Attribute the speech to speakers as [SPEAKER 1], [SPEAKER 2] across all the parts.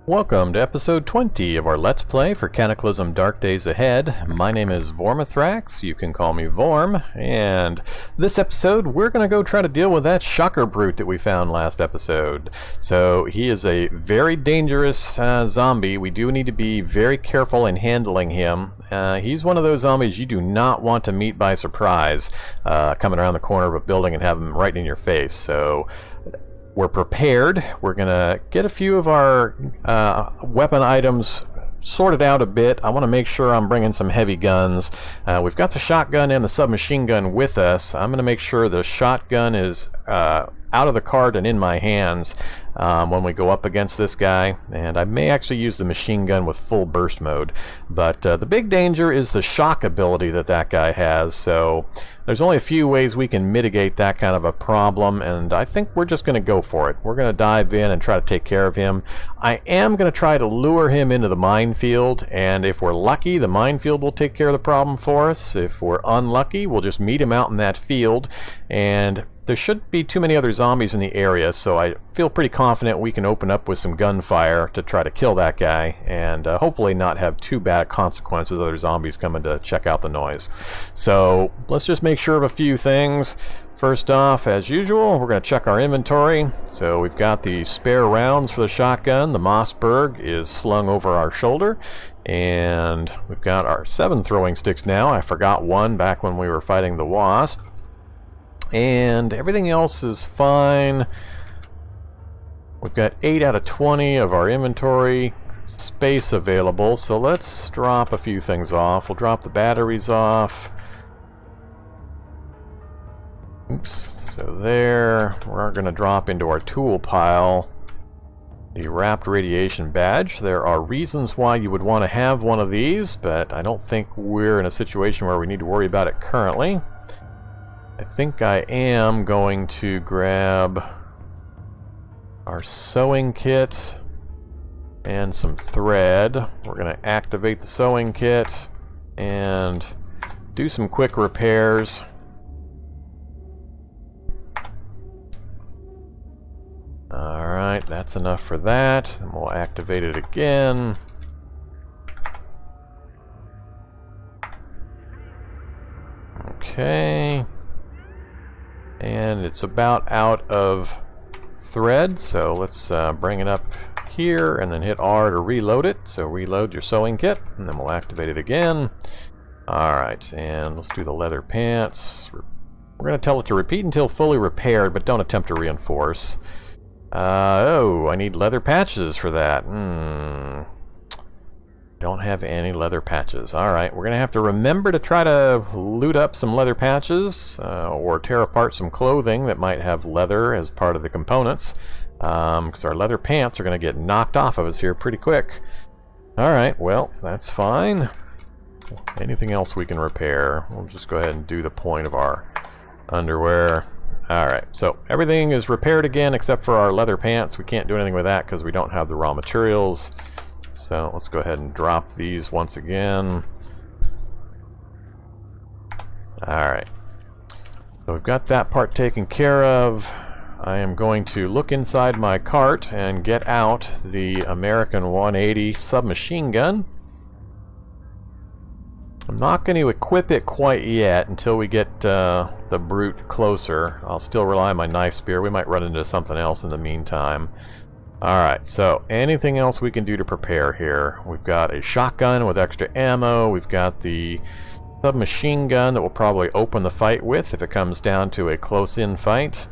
[SPEAKER 1] Welcome to episode 20 of our Let's Play for Cataclysm Dark Days Ahead. My name is Vormithrax, you can call me Vorm, and this episode we're going to go try to deal with that shocker brute that we found last episode. So he is a very dangerous zombie. We do need to be very careful in handling him. He's one of those zombies you do not want to meet by surprise, coming around the corner of a building and have him right in your face. So we're prepared. We're going to get a few of our weapon items sorted out a bit. I want to make sure I'm bringing some heavy guns. We've got the shotgun and the submachine gun with us. I'm going to make sure the shotgun is out of the cart and in my hands when we go up against this guy, and I may actually use the machine gun with full burst mode. But the big danger is the shock ability that guy has, so there's only a few ways we can mitigate that kind of a problem, and I think we're just going to go for it. We're going to dive in and try to take care of him. I am going to try to lure him into the minefield, and if we're lucky, the minefield will take care of the problem for us. If we're unlucky, we'll just meet him out in that field, and there shouldn't be too many other zombies in the area, so I feel pretty confident we can open up with some gunfire to try to kill that guy, and hopefully not have too bad consequences with other zombies coming to check out the noise. So let's just make sure of a few things. First off, as usual, we're going to check our inventory. So we've got the spare rounds for the shotgun. The Mossberg is slung over our shoulder, and we've got our 7 throwing sticks now. I forgot one back when we were fighting the Wasp. And everything else is fine. We've got 8 out of 20 of our inventory space available, so let's drop a few things off. We'll drop the batteries off. Oops, so there. We're going to drop into our tool pile the wrapped radiation badge. There are reasons why you would want to have one of these, but I don't think we're in a situation where we need to worry about it currently. I think I am going to grab our sewing kit and some thread. We're going to activate the sewing kit and do some quick repairs. Alright, that's enough for that. And we'll activate it again. Okay. And it's about out of thread, so let's bring it up here and then hit R to reload it. So reload your sewing kit, and then we'll activate it again. Alright, and let's do the leather pants. We're going to tell it to repeat until fully repaired, but don't attempt to reinforce. Oh, I need leather patches for that. Don't have any leather patches. Alright, we're going to have to remember to try to loot up some leather patches or tear apart some clothing that might have leather as part of the components, because our leather pants are going to get knocked off of us here pretty quick. Alright, well, that's fine. Anything else we can repair? We'll just go ahead and do the point of our underwear. Alright, so everything is repaired again except for our leather pants. We can't do anything with that because we don't have the raw materials. So let's go ahead and drop these once again. Alright. So we've got that part taken care of. I am going to look inside my cart and get out the American 180 submachine gun. I'm not going to equip it quite yet until we get the brute closer. I'll still rely on my knife spear. We might run into something else in the meantime. Alright, so anything else we can do to prepare here? We've got a shotgun with extra ammo. We've got the submachine gun that we'll probably open the fight with if it comes down to a close-in fight.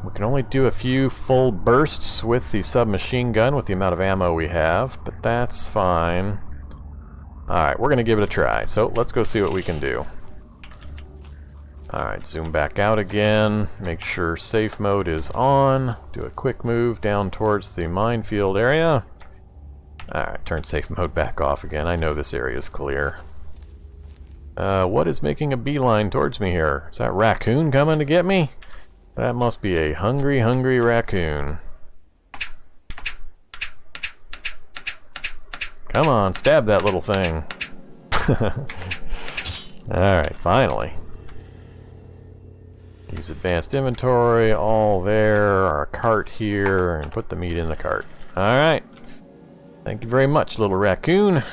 [SPEAKER 1] We can only do a few full bursts with the submachine gun with the amount of ammo we have, but that's fine. Alright, we're going to give it a try, so let's go see what we can do. Alright, zoom back out again, make sure safe mode is on, do a quick move down towards the minefield area. Alright, turn safe mode back off again. I know this area is clear. What is making a beeline towards me here? Is that raccoon coming to get me? That must be a hungry, hungry raccoon. Come on, stab that little thing. Alright, finally. Use advanced inventory, all there, our cart here, and put the meat in the cart. Alright. Thank you very much, little raccoon.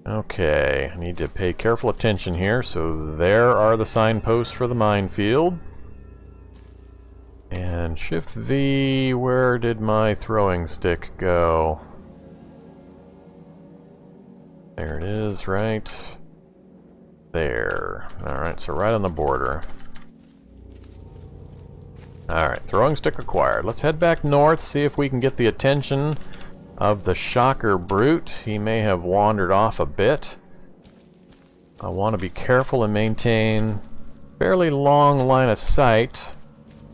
[SPEAKER 1] Okay, I need to pay careful attention here. So there are the signposts for the minefield. And Shift V, where did my throwing stick go? There it is, right there. Alright, so right on the border. Alright, throwing stick acquired. Let's head back north, see if we can get the attention of the shocker brute. He may have wandered off a bit. I want to be careful and maintain fairly long line of sight.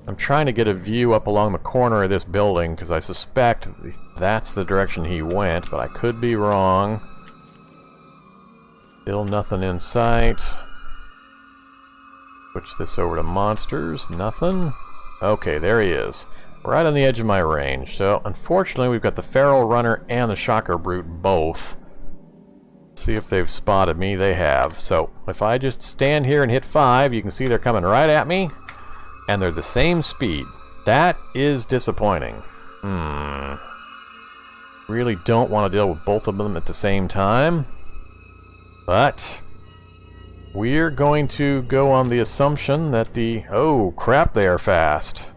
[SPEAKER 1] I'm trying to get a view up along the corner of this building because I suspect that's the direction he went, but I could be wrong. Still nothing in sight. Switch this over to monsters. Nothing. Okay, there he is. Right on the edge of my range. So, unfortunately, we've got the feral runner and the shocker brute both. See if they've spotted me. They have. So, if I just stand here and hit 5, you can see they're coming right at me. And they're the same speed. That is disappointing. Really don't want to deal with both of them at the same time. But we're going to go on the assumption that the... Oh, crap, they are fast.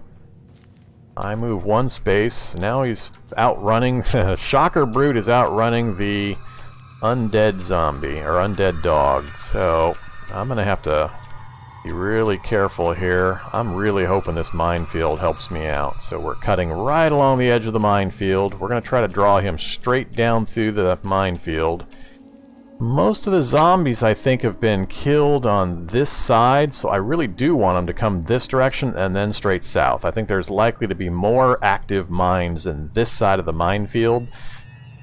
[SPEAKER 1] I move one space. Now he's outrunning... Shocker Brute is outrunning the undead zombie, or undead dog. So, I'm going to have to be really careful here. I'm really hoping this minefield helps me out. So we're cutting right along the edge of the minefield. We're going to try to draw him straight down through the minefield. Most of the zombies, I think, have been killed on this side, so I really do want them to come this direction and then straight south. I think there's likely to be more active mines in this side of the minefield.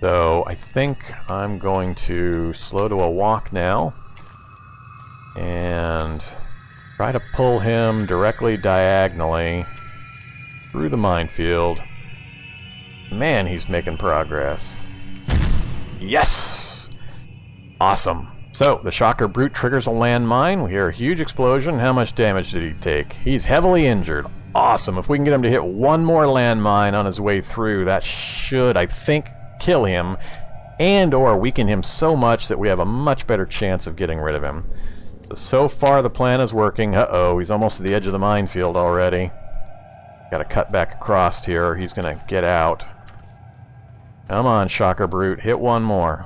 [SPEAKER 1] So I think I'm going to slow to a walk now and try to pull him directly diagonally through the minefield. Man, he's making progress. Yes! Awesome. So, the Shocker Brute triggers a landmine. We hear a huge explosion. How much damage did he take? He's heavily injured. Awesome. If we can get him to hit one more landmine on his way through, that should, I think, kill him and or weaken him so much that we have a much better chance of getting rid of him. So far the plan is working. Uh-oh, he's almost to the edge of the minefield already. Gotta cut back across here or he's gonna get out. Come on, Shocker Brute, hit one more.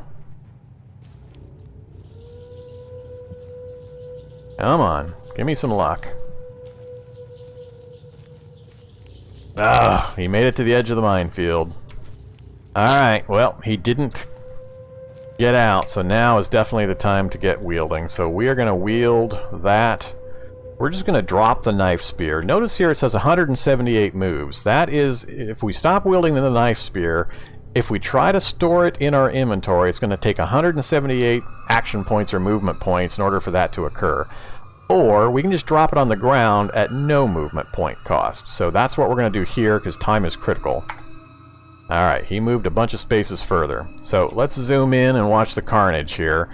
[SPEAKER 1] Come on, give me some luck. Ah, he made it to the edge of the minefield. Alright, well, he didn't get out, so now is definitely the time to get wielding. So we are going to wield that. We're just going to drop the knife spear. Notice here it says 178 moves. That is, if we stop wielding the knife spear, if we try to store it in our inventory, it's going to take 178 action points or movement points in order for that to occur. Or we can just drop it on the ground at no movement point cost. So that's what we're going to do here because time is critical. Alright, he moved a bunch of spaces further. So let's zoom in and watch the carnage here.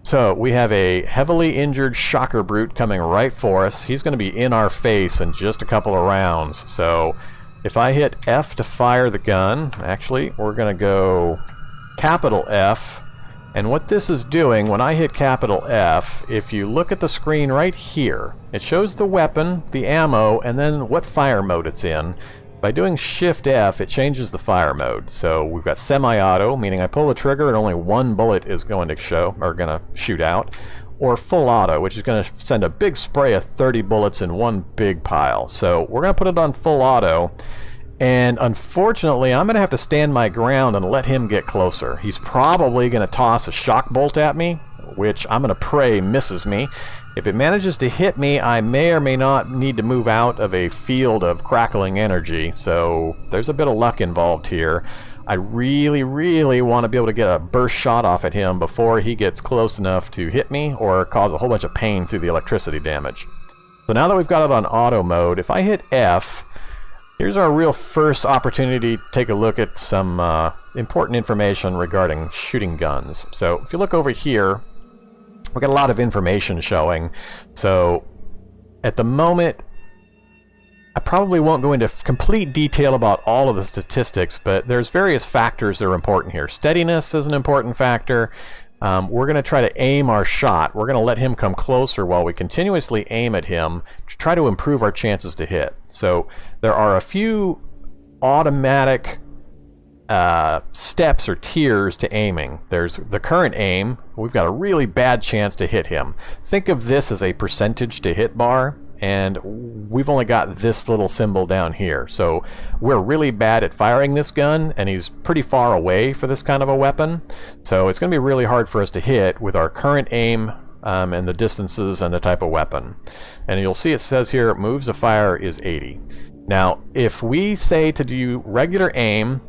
[SPEAKER 1] So we have a heavily injured Shocker Brute coming right for us. He's going to be in our face in just a couple of rounds. So if I hit F to fire the gun, actually we're going to go capital F. And what this is doing, when I hit capital F, if you look at the screen right here, it shows the weapon, the ammo, and then what fire mode it's in. By doing Shift F, it changes the fire mode. So we've got semi-auto, meaning I pull the trigger and only one bullet is going to shoot out, or full auto, which is going to send a big spray of 30 bullets in one big pile. So we're going to put it on full auto, and unfortunately, I'm going to have to stand my ground and let him get closer. He's probably going to toss a shock bolt at me, which I'm going to pray misses me. If it manages to hit me, I may or may not need to move out of a field of crackling energy, so there's a bit of luck involved here. I really, really want to be able to get a burst shot off at him before he gets close enough to hit me or cause a whole bunch of pain through the electricity damage. So now that we've got it on auto mode, if I hit F, here's our real first opportunity to take a look at some important information regarding shooting guns. So if you look over here, we got a lot of information showing. So at the moment, I probably won't go into complete detail about all of the statistics, but there's various factors that are important here. Steadiness is an important factor. We're going to try to aim our shot. We're going to let him come closer while we continuously aim at him to try to improve our chances to hit. So there are a few automatic steps or tiers to aiming. There's the current aim. We've got a really bad chance to hit him. Think of this as a percentage to hit bar, and we've only got this little symbol down here. So we're really bad at firing this gun, and he's pretty far away for this kind of a weapon. So it's going to be really hard for us to hit with our current aim and the distances and the type of weapon. And you'll see it says here moves of fire is 80. Now if we say to do regular aim,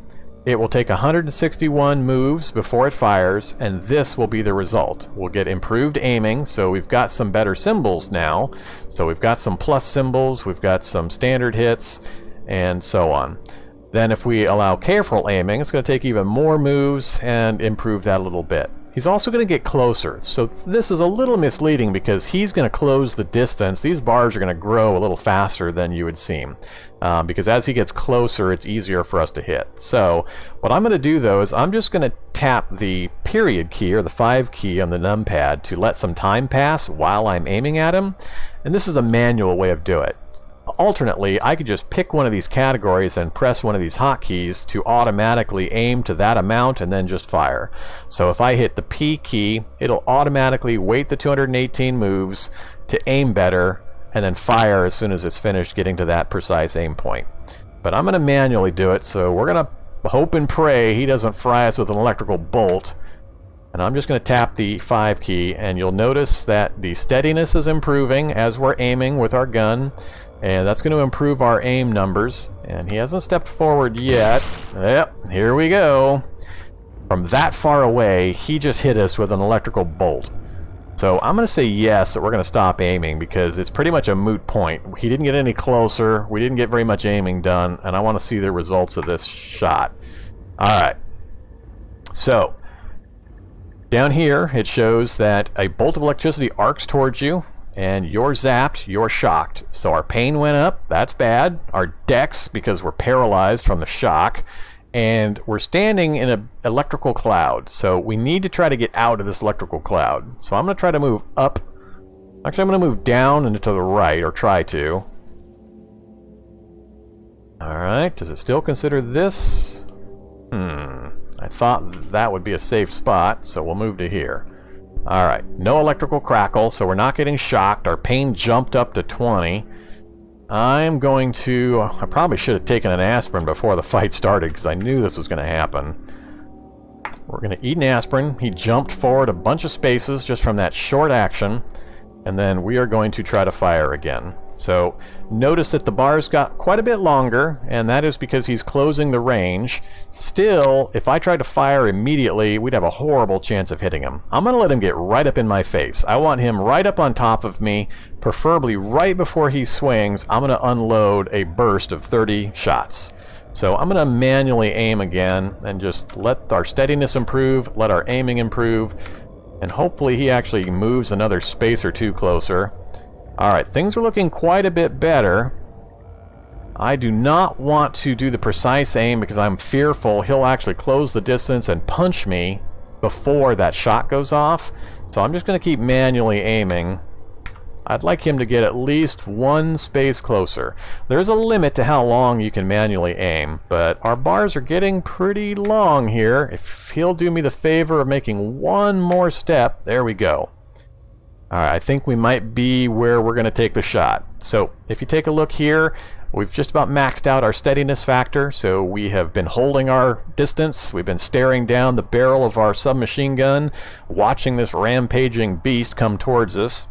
[SPEAKER 1] it will take 161 moves before it fires, and this will be the result. We'll get improved aiming, so we've got some better symbols now. So we've got some plus symbols, we've got some standard hits, and so on. Then if we allow careful aiming, it's going to take even more moves and improve that a little bit. He's also going to get closer, so this is a little misleading because he's going to close the distance. These bars are going to grow a little faster than you would seem, because as he gets closer, it's easier for us to hit. So what I'm going to do, though, is I'm just going to tap the period key, or the 5 key on the numpad, to let some time pass while I'm aiming at him, and this is a manual way of doing it. Alternately, I could just pick one of these categories and press one of these hotkeys to automatically aim to that amount and then just fire. So if I hit the P key, it'll automatically wait the 218 moves to aim better and then fire as soon as it's finished getting to that precise aim point. But I'm going to manually do it, so we're going to hope and pray he doesn't fry us with an electrical bolt. And I'm just going to tap the 5 key, and you'll notice that the steadiness is improving as we're aiming with our gun. And that's going to improve our aim numbers. And he hasn't stepped forward yet. Yep, here we go. From that far away, he just hit us with an electrical bolt. So I'm going to say yes, that we're going to stop aiming, because it's pretty much a moot point. He didn't get any closer. We didn't get very much aiming done. And I want to see the results of this shot. Alright. So down here, it shows that a bolt of electricity arcs towards you, and you're zapped, you're shocked. So our pain went up, that's bad. Our dex, because we're paralyzed from the shock, and we're standing in an electrical cloud. So we need to try to get out of this electrical cloud. So I'm going to try to move up. Actually, I'm going to move down and to the right, or try to. Alright, does it still consider this? I thought that would be a safe spot, so we'll move to here. Alright, no electrical crackle, so we're not getting shocked. Our pain jumped up to 20. I'm going to... I probably should have taken an aspirin before the fight started, because I knew this was going to happen. We're going to eat an aspirin. He jumped forward a bunch of spaces just from that short action, and then we are going to try to fire again. So notice that the bars got quite a bit longer, and that is because he's closing the range. Still, if I tried to fire immediately, we'd have a horrible chance of hitting him. I'm going to let him get right up in my face. I want him right up on top of me, preferably right before he swings. I'm going to unload a burst of 30 shots. So I'm going to manually aim again and just let our steadiness improve, let our aiming improve, and hopefully he actually moves another space or two closer. Alright, things are looking quite a bit better. I do not want to do the precise aim because I'm fearful he'll actually close the distance and punch me before that shot goes off. So I'm just going to keep manually aiming. I'd like him to get at least one space closer. There's a limit to how long you can manually aim, but our bars are getting pretty long here. If he'll do me the favor of making one more step, there we go. Alright, I think we might be where we're going to take the shot. So, if you take a look here, we've just about maxed out our steadiness factor, so we have been holding our distance, we've been staring down the barrel of our submachine gun, watching this rampaging beast come towards us.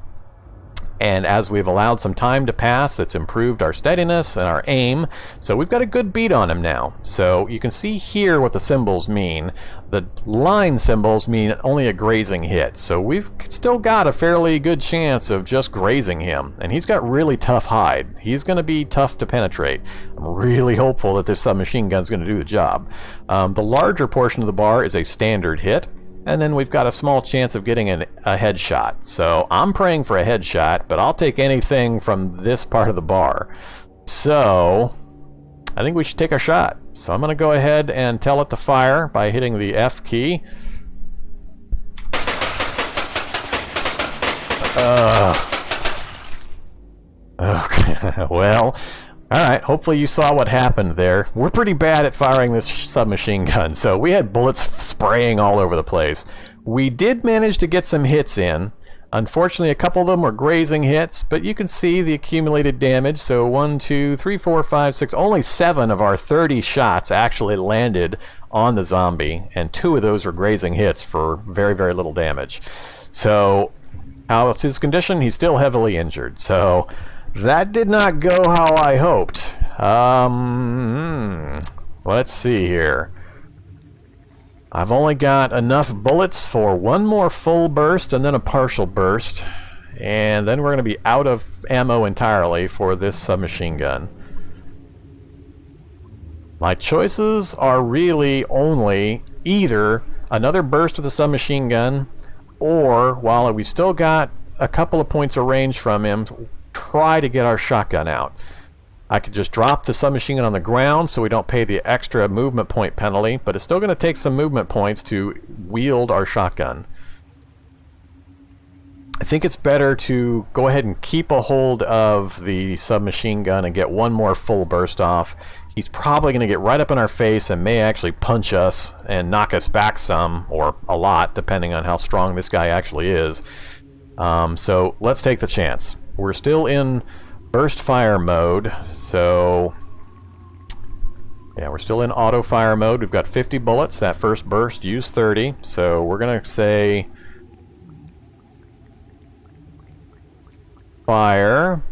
[SPEAKER 1] And as we've allowed some time to pass, it's improved our steadiness and our aim. So we've got a good beat on him now. So you can see here what the symbols mean. The line symbols mean only a grazing hit. So we've still got a fairly good chance of just grazing him. And he's got really tough hide. He's going to be tough to penetrate. I'm really hopeful that this submachine gun is going to do the job. The larger portion of the bar is a standard hit. and then we've got a small chance of getting a headshot. So I'm praying for a headshot, but I'll take anything from this part of the bar. So I think we should take our shot. So I'm going to go ahead and tell it to fire by hitting the F key. Okay, well, alright, hopefully you saw what happened there. We're pretty bad at firing this submachine gun, so we had bullets spraying all over the place. We did manage to get some hits in. Unfortunately, a couple of them were grazing hits, but you can see the accumulated damage. So 1, 2, 3, 4, 5, 6, only 7 of our 30 shots actually landed on the zombie, and 2 of those were grazing hits for very, very little damage. So, how's his condition? He's still heavily injured, so that did not go how I hoped. Let's see here. I've only got enough bullets for one more full burst and then a partial burst. And then we're going to be out of ammo entirely for this submachine gun. My choices are really only either another burst with the submachine gun, or, while we still got a couple of points of range from him, try to get our shotgun out. I could just drop the submachine gun on the ground so we don't pay the extra movement point penalty, but it's still going to take some movement points to wield our shotgun. I think it's better to go ahead and keep a hold of the submachine gun and get one more full burst off. He's probably going to get right up in our face and may actually punch us and knock us back some, or a lot, depending on how strong this guy actually is. So let's take the chance. We're still in burst fire mode, so yeah, we're still in auto fire mode. We've got 50 bullets. That first burst used 30, so we're gonna say fire,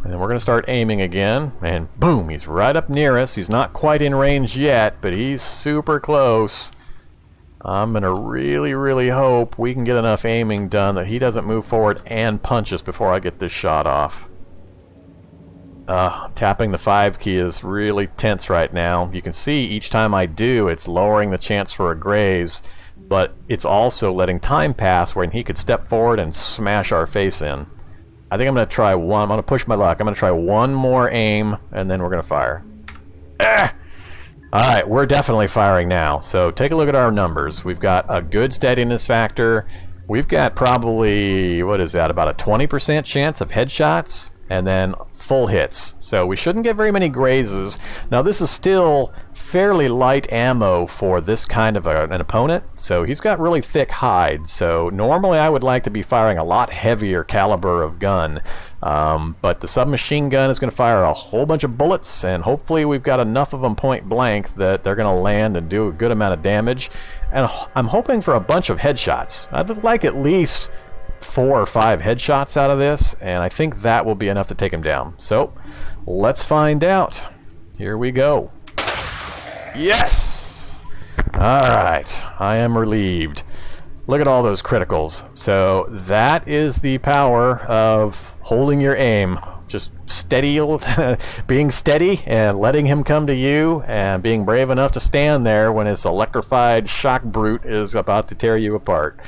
[SPEAKER 1] and then we're gonna start aiming again, and boom, he's right up near us. He's not quite in range yet, but he's super close. I'm gonna really hope we can get enough aiming done that he doesn't move forward and punch us before I get this shot off. Tapping the 5 key is really tense right now. You can see each time I do, it's lowering the chance for a graze, but it's also letting time pass when he could step forward and smash our face in. I think I'm going to try one. I'm going to push my luck. I'm going to try one more aim, and then we're going to fire. Alright, we're definitely firing now. So take a look at our numbers. We've got a good steadiness factor. We've got probably, what is that, about a 20% chance of headshots, and then full hits. So we shouldn't get very many grazes. Now this is still fairly light ammo for this kind of an opponent, so he's got really thick hide. So normally I would like to be firing a lot heavier caliber of gun, but the submachine gun is going to fire a whole bunch of bullets, and hopefully we've got enough of them point blank that they're going to land and do a good amount of damage. And I'm hoping for a bunch of headshots. I'd like at least 4 or 5 headshots out of this, and I think that will be enough to take him down. So let's find out. Here we go. Yes! Alright, I am relieved. Look at all those criticals. So that is the power of holding your aim. Just steady, being steady and letting him come to you, and being brave enough to stand there when his electrified shock brute is about to tear you apart.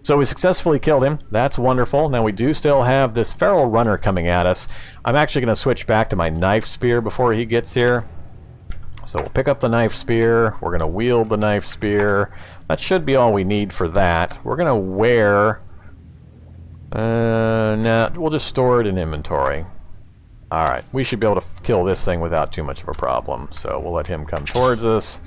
[SPEAKER 1] So we successfully killed him. That's wonderful. Now we do still have this feral runner coming at us. I'm actually going to switch back to my knife spear before he gets here. So we'll pick up the knife spear. We're going to wield the knife spear. That should be all we need for that. We're going to wear... nah, we'll just store it in inventory. Alright, we should be able to kill this thing without too much of a problem. So we'll let him come towards us.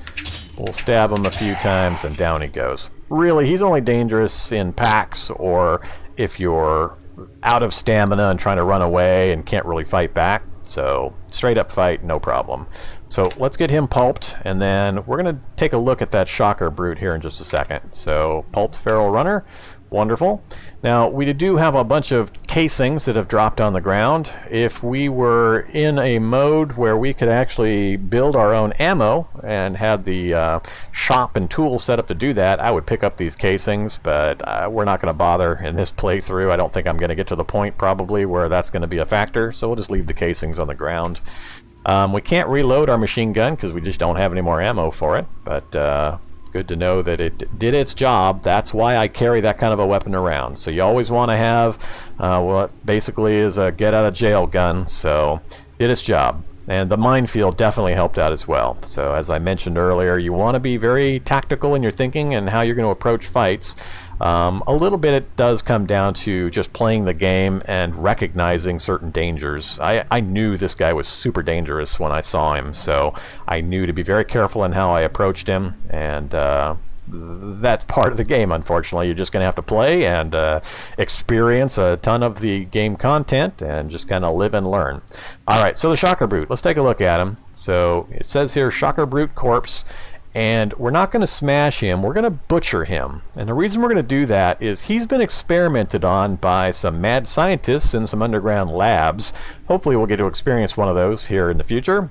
[SPEAKER 1] We'll stab him a few times, and down he goes. Really, he's only dangerous in packs, or if you're out of stamina and trying to run away and can't really fight back. So straight up fight, no problem. So let's get him pulped, and then we're going to take a look at that shocker brute here in just a second. So pulped feral runner, wonderful. Now we do have a bunch of casings that have dropped on the ground. If we were in a mode where we could actually build our own ammo and had the shop and tools set up to do that, I would pick up these casings, but we're not going to bother in this playthrough. I don't think I'm going to get to the point probably where that's going to be a factor, so we'll just leave the casings on the ground. We can't reload our machine gun because we just don't have any more ammo for it, but good good to know that it did its job. That's why I carry that kind of a weapon around. So you always want to have what basically is a get-out-of-jail gun. So did its job. And the minefield definitely helped out as well. So as I mentioned earlier, you want to be very tactical in your thinking and how you're going to approach fights. A little bit it does come down to just playing the game and recognizing certain dangers. I knew this guy was super dangerous when I saw him, so I knew to be very careful in how I approached him, and that's part of the game, unfortunately. You're just going to have to play and experience a ton of the game content and just kind of live and learn. Alright, so the Shocker Brute. Let's take a look at him. So it says here, Shocker Brute Corpse. And we're not going to smash him, we're going to butcher him. And the reason we're going to do that is he's been experimented on by some mad scientists in some underground labs. Hopefully we'll get to experience one of those here in the future.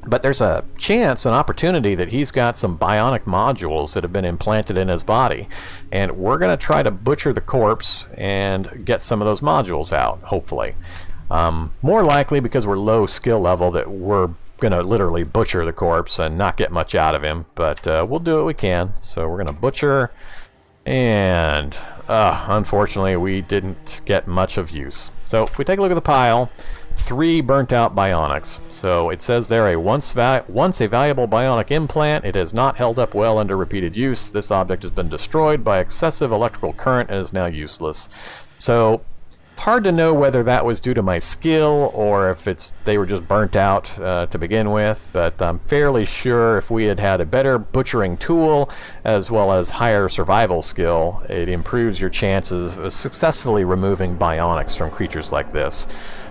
[SPEAKER 1] But there's a chance, an opportunity, that he's got some bionic modules that have been implanted in his body. And we're going to try to butcher the corpse and get some of those modules out, hopefully. More likely, because we're low skill level, that we're going to literally butcher the corpse and not get much out of him, but we'll do what we can. So we're going to butcher, and unfortunately we didn't get much of use. So if we take a look at the pile, 3 burnt out bionics. So it says there, once a valuable bionic implant, it has not held up well under repeated use. This object has been destroyed by excessive electrical current and is now useless. So it's hard to know whether that was due to my skill or if they were just burnt out to begin with, but I'm fairly sure if we had had a better butchering tool as well as higher survival skill, it improves your chances of successfully removing bionics from creatures like this.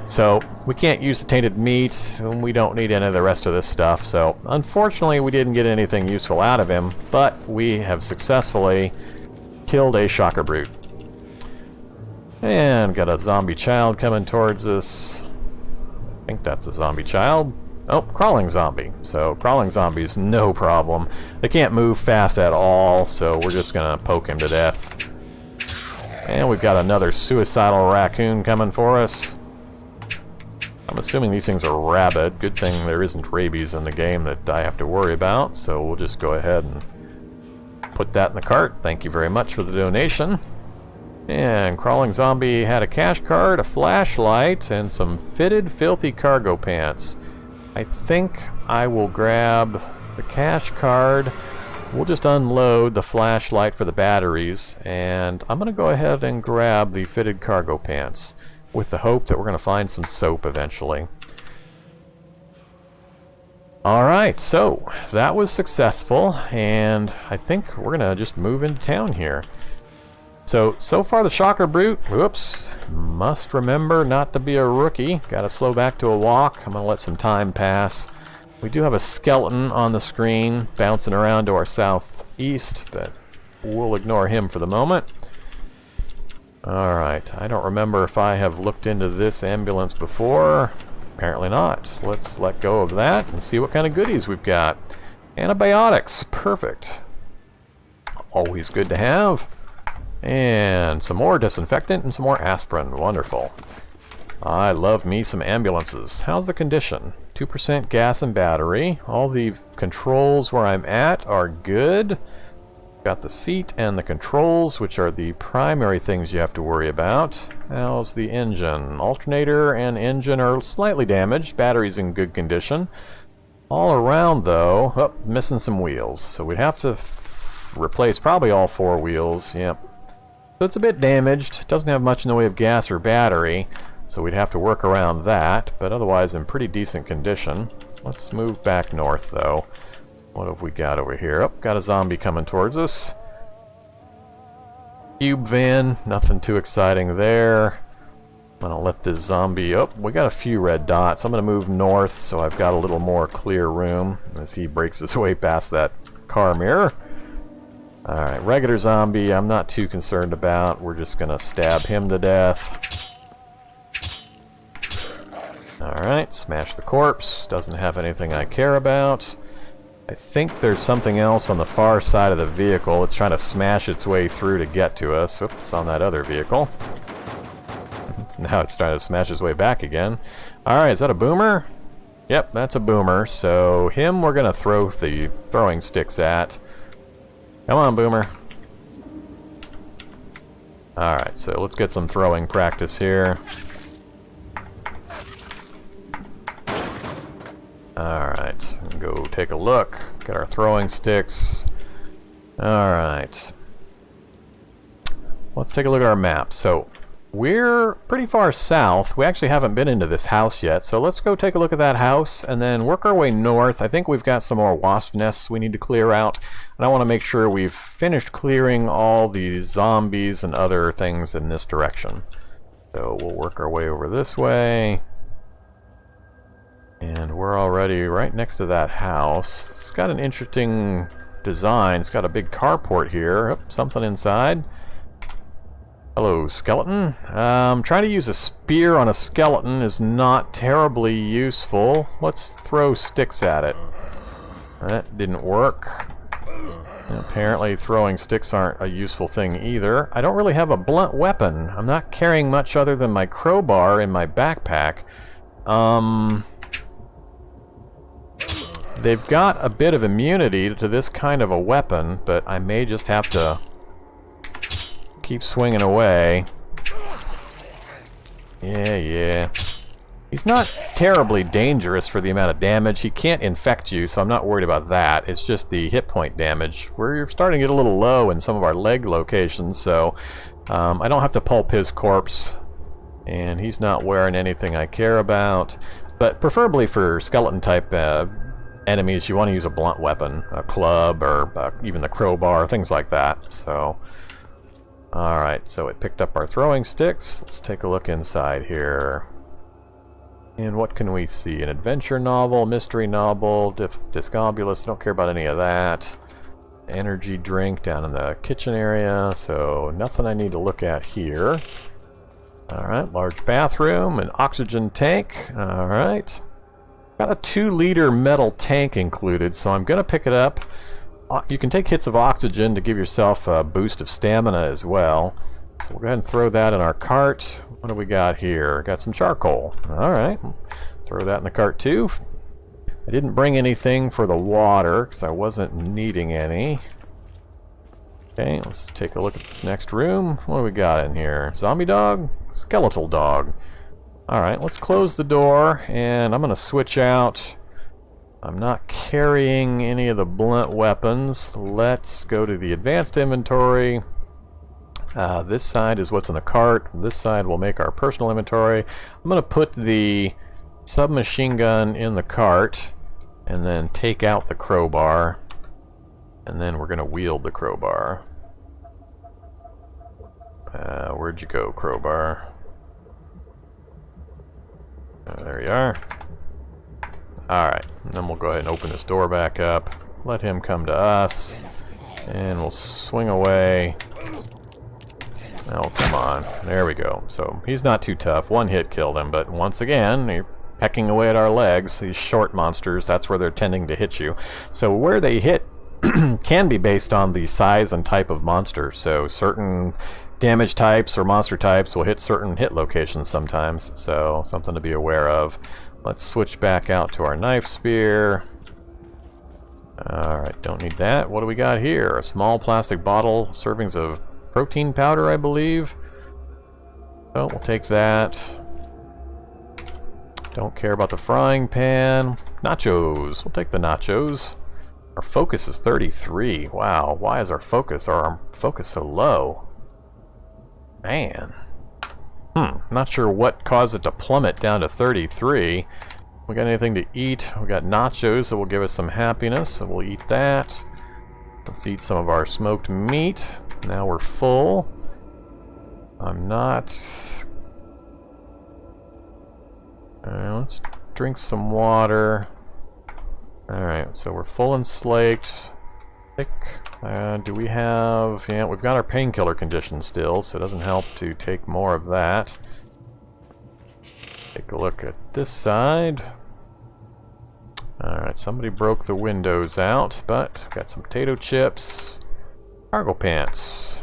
[SPEAKER 1] So we can't use the tainted meat, and we don't need any of the rest of this stuff, so unfortunately we didn't get anything useful out of him, but we have successfully killed a Shocker Brute. And got a zombie child coming towards us. I think that's a zombie child. Oh, crawling zombie. So crawling zombies, no problem. They can't move fast at all, so we're just gonna poke him to death. And we've got another suicidal raccoon coming for us. I'm assuming these things are rabid. Good thing there isn't rabies in the game that I have to worry about, so we'll just go ahead and put that in the cart. Thank you very much for the donation. And crawling zombie had a cash card, a flashlight, and some fitted filthy cargo pants. I think I will grab the cash card. We'll just unload the flashlight for the batteries, and I'm going to go ahead and grab the fitted cargo pants with the hope that we're going to find some soap eventually. Alright, so that was successful, and I think we're going to just move into town here. So far the Shocker Brute, whoops, must remember not to be a rookie. Gotta slow back to a walk. I'm gonna let some time pass. We do have a skeleton on the screen bouncing around to our southeast, but we'll ignore him for the moment. Alright, I don't remember if I have looked into this ambulance before. Apparently not. Let's let go of that and see what kind of goodies we've got. Antibiotics, perfect. Always good to have. And some more disinfectant and some more aspirin. Wonderful. I love me some ambulances. How's the condition? 2% gas and battery. All the controls where I'm at are good. Got the seat and the controls, which are the primary things you have to worry about. How's the engine? Alternator and engine are slightly damaged. Battery's in good condition. All around, though, missing some wheels. So we'd have to replace probably all 4 wheels. Yep. So it's a bit damaged. Doesn't have much in the way of gas or battery, so we'd have to work around that, but otherwise in pretty decent condition. Let's move back north, though. What have we got over here? Oh, got a zombie coming towards us. Cube van, nothing too exciting there. I'm gonna let this zombie... Oh, we got a few red dots. I'm gonna move north so I've got a little more clear room as he breaks his way past that car mirror. Alright, regular zombie I'm not too concerned about. We're just gonna stab him to death. Alright, smash the corpse. Doesn't have anything I care about. I think there's something else on the far side of the vehicle. It's trying to smash its way through to get to us. Oops, it's on that other vehicle. Now it's trying to smash its way back again. Alright, is that a boomer? Yep, that's a boomer. So him we're gonna throw the throwing sticks at. Come on, Boomer. Alright, so let's get some throwing practice here. Alright, go take a look. Get our throwing sticks. Alright. Let's take a look at our map. So, we're pretty far south. We actually haven't been into this house yet, so let's go take a look at that house and then work our way north. I think we've got some more wasp nests we need to clear out, and I want to make sure we've finished clearing all the zombies and other things in this direction. So we'll work our way over this way, and we're already right next to that house. It's got an interesting design. It's got a big carport here. Oh, something inside. Hello, skeleton. Trying to use a spear on a skeleton is not terribly useful. Let's throw sticks at it. That didn't work. And apparently throwing sticks aren't a useful thing either. I don't really have a blunt weapon. I'm not carrying much other than my crowbar in my backpack. They've got a bit of immunity to this kind of a weapon, but I may just have to keep swinging away. Yeah. He's not terribly dangerous for the amount of damage. He can't infect you, so I'm not worried about that. It's just the hit point damage. We're starting to get a little low in some of our leg locations, so I don't have to pulp his corpse. And he's not wearing anything I care about. But preferably for skeleton-type enemies, you want to use a blunt weapon. A club, or even the crowbar, things like that. So alright, so it picked up our throwing sticks. Let's take a look inside here. And what can we see? An adventure novel, mystery novel, discombulus, don't care about any of that. Energy drink down in the kitchen area, so nothing I need to look at here. Alright, large bathroom, an oxygen tank. Alright. Got a 2-liter metal tank included, so I'm going to pick it up. You can take hits of oxygen to give yourself a boost of stamina as well. So we'll go ahead and throw that in our cart. What do we got here? Got some charcoal. Alright. Throw that in the cart too. I didn't bring anything for the water because I wasn't needing any. Okay, let's take a look at this next room. What do we got in here? Zombie dog? Skeletal dog. Alright, let's close the door and I'm going to switch out. I'm not carrying any of the blunt weapons. Let's go to the advanced inventory. This side is what's in the cart. This side will make our personal inventory. I'm going to put the submachine gun in the cart and then take out the crowbar. And then we're going to wield the crowbar. Where'd you go, crowbar? There you are. Alright, and then we'll go ahead and open this door back up, let him come to us, and we'll swing away. Oh, come on. There we go. So, he's not too tough. One hit killed him, but once again, you're pecking away at our legs. These short monsters, that's where they're tending to hit you. So, where they hit can be based on the size and type of monster. So, certain damage types or monster types will hit certain hit locations sometimes. So, something to be aware of. Let's switch back out to our knife spear. Alright, don't need that. What do we got here? A small plastic bottle, servings of protein powder, I believe. Oh, we'll take that. Don't care about the frying pan. Nachos. We'll take the nachos. Our focus is 33. Wow, why is our focus so low? Man. Not sure what caused it to plummet down to 33. We got anything to eat? We got nachos that will give us some happiness, so we'll eat that. Let's eat some of our smoked meat. Now we're full. Let's drink some water. Alright, so we're full and slaked. Do we have... Yeah, we've got our painkiller condition still, so it doesn't help to take more of that. Take a look at this side. Alright, somebody broke the windows out, but got some potato chips. Cargo pants.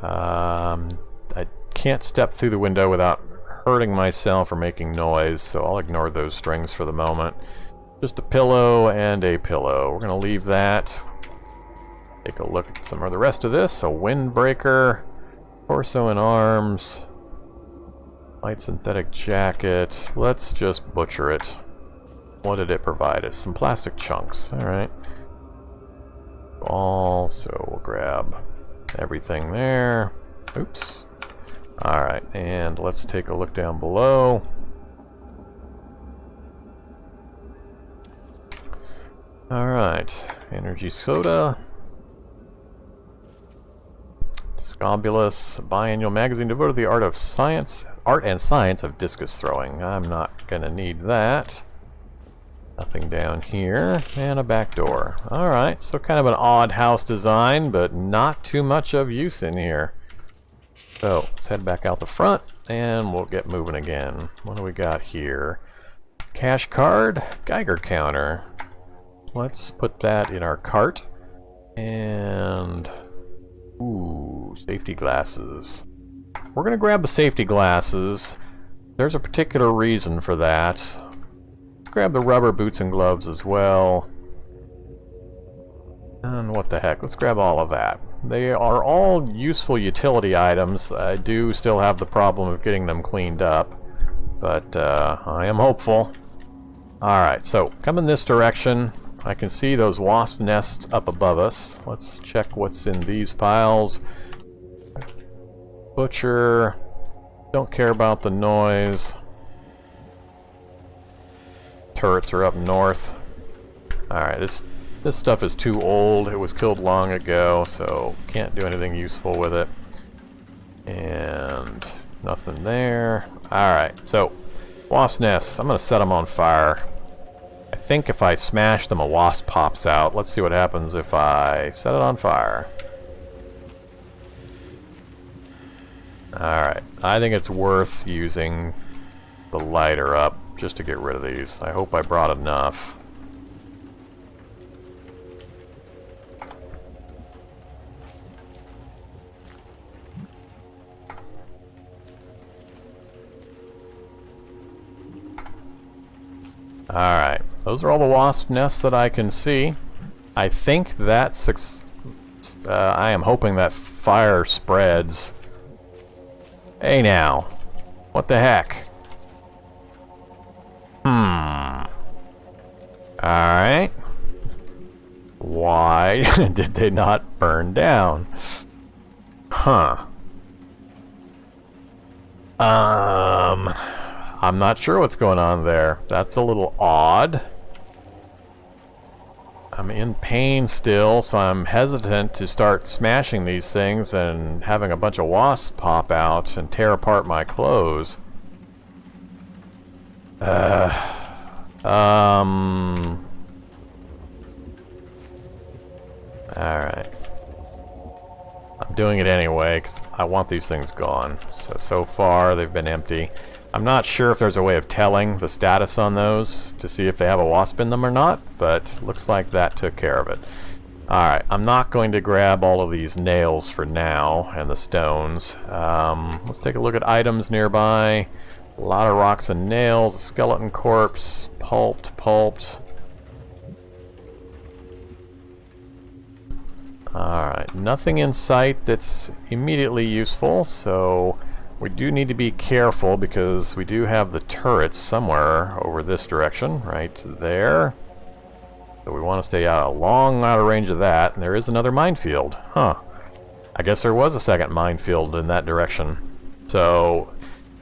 [SPEAKER 1] I can't step through the window without hurting myself or making noise, so I'll ignore those strings for the moment. Just a pillow and a pillow. We're going to leave that. Take a look at some of the rest of this. A windbreaker, torso and arms, light synthetic jacket. Let's just butcher it. What did it provide us? Some plastic chunks. Alright. So we'll grab everything there. Oops. Alright, and let's take a look down below. Alright, energy soda. Discobulus, a biannual magazine devoted to the art and science of discus throwing. I'm not gonna need that. Nothing down here, and a back door. Alright, so kind of an odd house design, but not too much of use in here. So, let's head back out the front, and we'll get moving again. What do we got here? Cash card, Geiger counter. Let's put that in our cart. And... ooh, safety glasses. We're going to grab the safety glasses. There's a particular reason for that. Let's grab the rubber boots and gloves as well. And what the heck, let's grab all of that. They are all useful utility items. I do still have the problem of getting them cleaned up, but I am hopeful. Alright, so come in this direction. I can see those wasp nests up above us. Let's check what's in these piles. Butcher. Don't care about the noise. Turrets are up north. Alright, this stuff is too old. It was killed long ago, so can't do anything useful with it. And nothing there. Alright, so wasp nests. I'm going to set them on fire. I think if I smash them, a wasp pops out. Let's see what happens if I set it on fire. Alright, I think it's worth using the lighter up just to get rid of these. I hope I brought enough. Alright, those are all the wasp nests that I can see. I think that's... I am hoping that fire spreads. Hey now, what the heck? Alright. Why did they not burn down? Huh. I'm not sure what's going on there. That's a little odd. I'm in pain still, so I'm hesitant to start smashing these things and having a bunch of wasps pop out and tear apart my clothes. Alright. I'm doing it anyway, because I want these things gone. So far, they've been empty. I'm not sure if there's a way of telling the status on those to see if they have a wasp in them or not, but looks like that took care of it. Alright, I'm not going to grab all of these nails for now, and the stones. Let's take a look at items nearby. A lot of rocks and nails, a skeleton corpse, pulped. Alright, nothing in sight that's immediately useful, so we do need to be careful because we do have the turrets somewhere over this direction, right there. So we want to stay out of range of that, and there is another minefield. Huh. I guess there was a second minefield in that direction. So,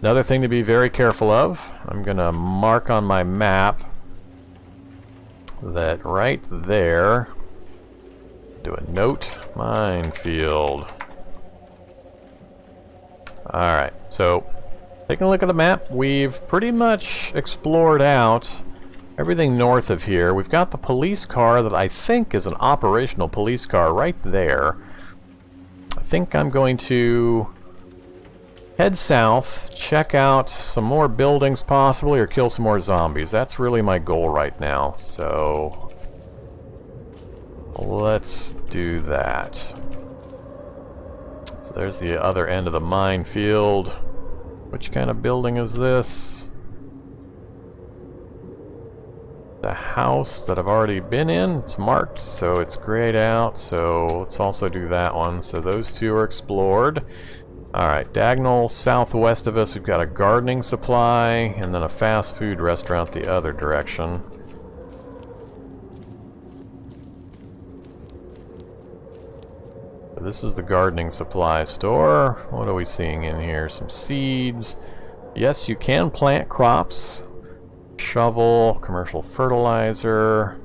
[SPEAKER 1] another thing to be very careful of, I'm going to mark on my map that right there, do a note, minefield. Alright, so taking a look at the map, we've pretty much explored out everything north of here. We've got the police car that I think is an operational police car right there. I think I'm going to head south, check out some more buildings possibly, or kill some more zombies. That's really my goal right now, so let's do that. So there's the other end of the minefield. Which kind of building is this? The house that I've already been in. It's marked, so it's grayed out. So let's also do that one. So those two are explored. Alright, diagonal southwest of us, we've got a gardening supply, and then a fast food restaurant the other direction. So this is the gardening supply store. What are we seeing in here? Some seeds. Yes, you can plant crops. Shovel, commercial fertilizer.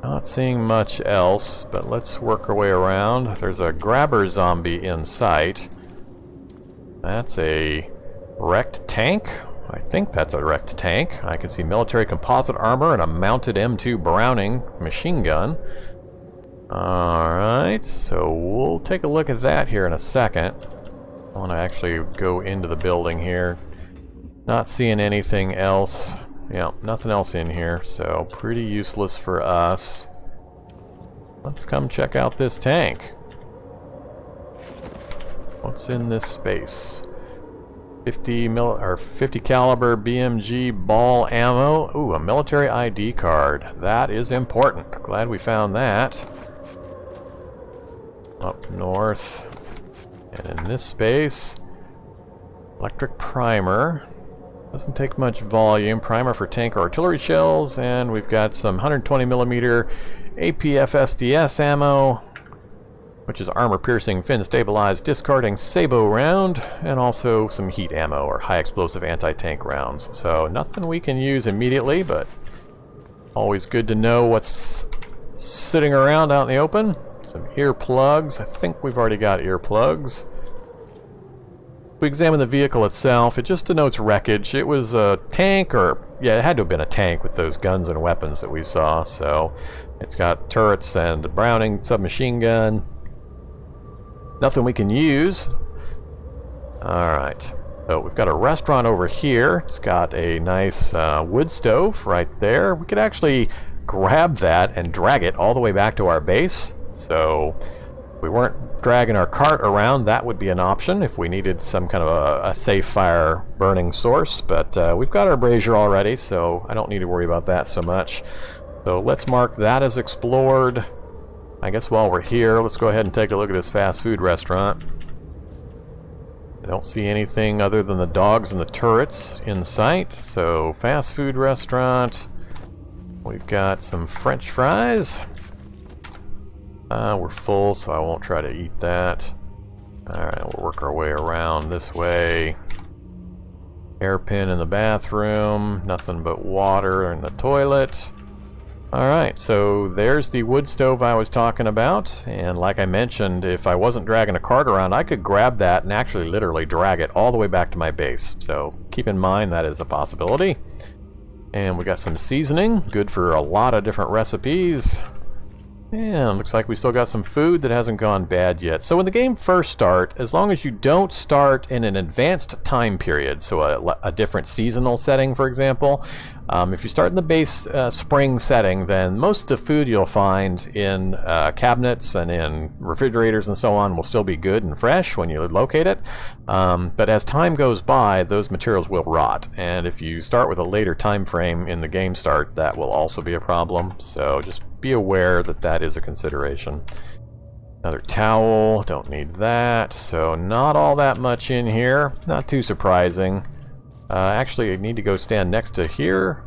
[SPEAKER 1] Not seeing much else, but let's work our way around. There's a grabber zombie in sight. That's a wrecked tank. I think that's a wrecked tank. I can see military composite armor and a mounted M2 Browning machine gun. Alright, so we'll take a look at that here in a second. I want to actually go into the building here. Not seeing anything else. Yeah, nothing else in here, so pretty useless for us. Let's come check out this tank. What's in this space? 50 caliber BMG ball ammo. Ooh, a military ID card. That is important. Glad we found that. Up north. And in this space, electric primer. Doesn't take much volume. Primer for tank or artillery shells, and we've got some 120mm APF SDS ammo, which is armor-piercing, fin-stabilized, discarding sabot round, and also some heat ammo, or high-explosive anti-tank rounds. So nothing we can use immediately, but always good to know what's sitting around out in the open. Some earplugs. I think we've already got earplugs. If we examine the vehicle itself, it just denotes wreckage. It was a tank, or yeah, it had to have been a tank with those guns and weapons that we saw. So it's got turrets and a Browning submachine gun. Nothing we can use. Alright, so we've got a restaurant over here. It's got a nice wood stove right there. We could actually grab that and drag it all the way back to our base. So if we weren't dragging our cart around, that would be an option if we needed some kind of a safe fire burning source. But we've got our brazier already, so I don't need to worry about that so much. So let's mark that as explored. I guess while we're here, let's go ahead and take a look at this fast food restaurant. I don't see anything other than the dogs and the turrets in sight. So fast food restaurant. We've got some French fries. We're full, so I won't try to eat that. Alright, we'll work our way around this way. Hairpin in the bathroom. Nothing but water in the toilet. Alright, so there's the wood stove I was talking about, and like I mentioned, if I wasn't dragging a cart around, I could grab that and actually literally drag it all the way back to my base. So keep in mind that is a possibility. And we got some seasoning, good for a lot of different recipes. And looks like we still got some food that hasn't gone bad yet. So when the game first starts, as long as you don't start in an advanced time period, so a different seasonal setting, for example, if you start in the base spring setting, then most of the food you'll find in cabinets and in refrigerators and so on will still be good and fresh when you locate it. But as time goes by, those materials will rot. And if you start with a later time frame in the game start, that will also be a problem. So just be aware that that is a consideration. Another towel, don't need that. So not all that much in here, not too surprising. Actually, I need to go stand next to here.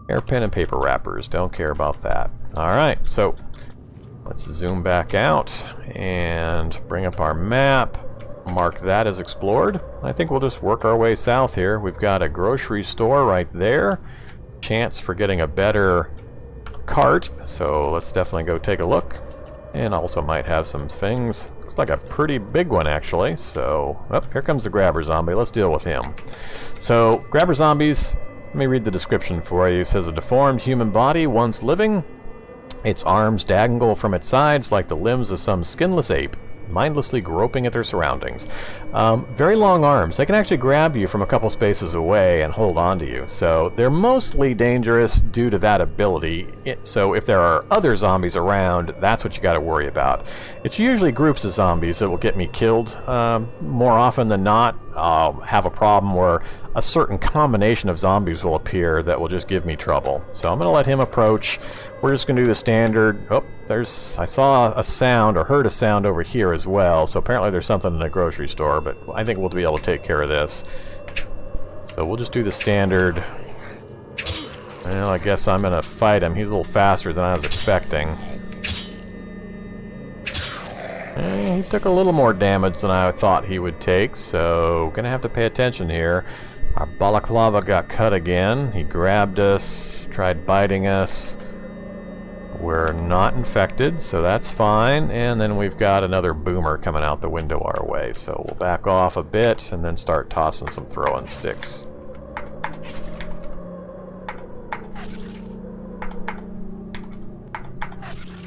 [SPEAKER 1] Hairpin and paper wrappers, don't care about that. Alright, so let's zoom back out and bring up our map. Mark that as explored. I think we'll just work our way south here. We've got a grocery store right there. Chance for getting a better cart, so let's definitely go take a look. And also might have some things. Looks like a pretty big one actually. So, oh, here comes the grabber zombie. Let's deal with him. So, grabber zombies, let me read the description for you. It says a deformed human body once living. Its arms dangle from its sides like the limbs of some skinless ape, mindlessly groping at their surroundings. Very long arms. They can actually grab you from a couple spaces away and hold on to you. So they're mostly dangerous due to that ability. So if there are other zombies around, that's what you got to worry about. It's usually groups of zombies that will get me killed. More often than not, I'll have a problem where a certain combination of zombies will appear that will just give me trouble. So I'm going to let him approach. We're just going to do the standard. Oh, I saw a sound or heard a sound over here as well. So apparently there's something in the grocery store, but I think we'll be able to take care of this. So we'll just do the standard. Well, I guess I'm going to fight him. He's a little faster than I was expecting. He took a little more damage than I thought he would take, so gonna have to pay attention here. Our balaclava got cut again. He grabbed us, tried biting us. We're not infected, so that's fine. And then we've got another boomer coming out the window our way, so we'll back off a bit and then start tossing some throwing sticks.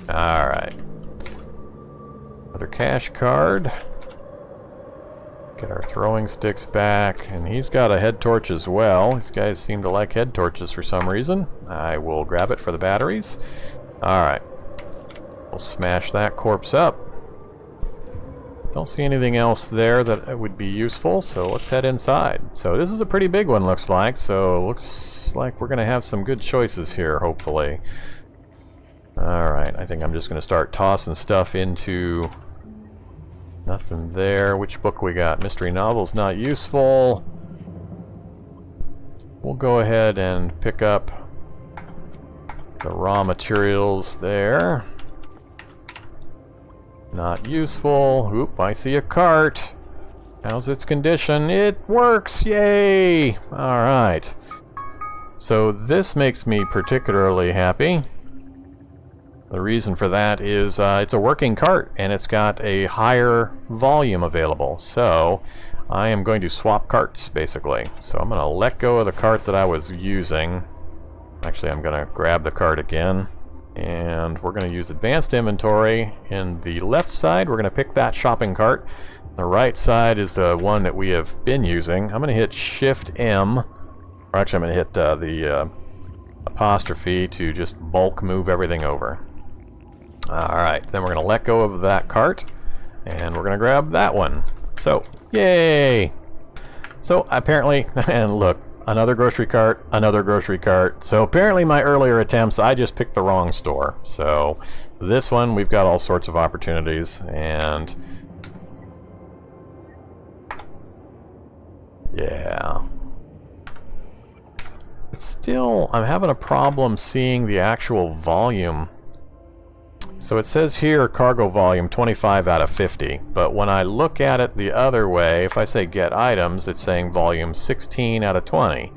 [SPEAKER 1] Alright. Another cash card. Get our throwing sticks back. And he's got a head torch as well. These guys seem to like head torches for some reason. I will grab it for the batteries. Alright. We'll smash that corpse up. Don't see anything else there that would be useful, so let's head inside. So this is a pretty big one, looks like. So looks like we're going to have some good choices here, hopefully. Alright, I think I'm just going to start tossing stuff into... Nothing there. Which book we got? Mystery novel's not useful. We'll go ahead and pick up the raw materials there. Not useful. Oop, I see a cart. How's its condition? It works! Yay! Alright. So this makes me particularly happy. The reason for that is it's a working cart and it's got a higher volume available. So I am going to swap carts basically. So I'm going to let go of the cart that I was using. Actually, I'm going to grab the cart again. And we're going to use advanced inventory. In the left side, we're going to pick that shopping cart. The right side is the one that we have been using. I'm going to hit Shift M. Or actually, I'm going to hit the apostrophe to just bulk move everything over. Alright, then we're going to let go of that cart, and we're going to grab that one. So, yay! So, apparently, and look, another grocery cart, another grocery cart. So, apparently my earlier attempts, I just picked the wrong store. So, this one, we've got all sorts of opportunities, and... yeah. Still, I'm having a problem seeing the actual volume. So it says here cargo volume 25 out of 50, but when I look at it the other way, if I say get items, it's saying volume 16 out of 20.